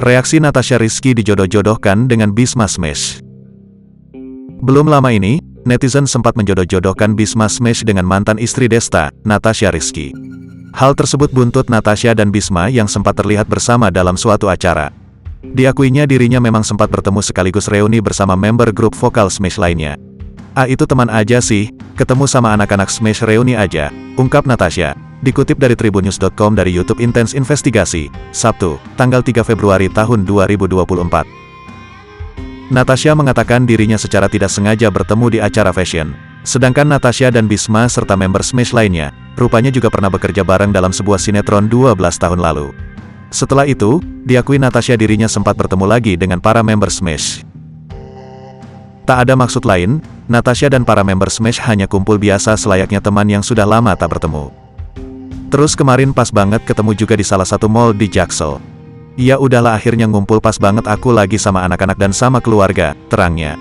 Reaksi Natasha Rizky dijodoh-jodohkan dengan Bisma Smash. Belum lama ini, netizen sempat menjodoh-jodohkan Bisma Smash dengan mantan istri Desta, Natasha Rizky. Hal tersebut buntut Natasha dan Bisma yang sempat terlihat bersama dalam suatu acara. Diakuinya dirinya memang sempat bertemu sekaligus reuni bersama member grup vokal Smash lainnya. Itu teman aja sih, ketemu sama anak-anak Smash reuni aja, ungkap Natasha. Dikutip dari tribunnews.com dari YouTube Intens Investigasi, Sabtu, tanggal 3 Februari tahun 2024. Natasha mengatakan dirinya secara tidak sengaja bertemu di acara fashion. Sedangkan Natasha dan Bisma serta member Smash lainnya, rupanya juga pernah bekerja bareng dalam sebuah sinetron 12 tahun lalu. Setelah itu, diakui Natasha dirinya sempat bertemu lagi dengan para member Smash. Tak ada maksud lain, Natasha dan para member Smash hanya kumpul biasa selayaknya teman yang sudah lama tak bertemu. Terus kemarin pas banget ketemu juga di salah satu mall di Jaksel. Ya udahlah akhirnya ngumpul pas banget aku lagi sama anak-anak dan sama keluarga, terangnya.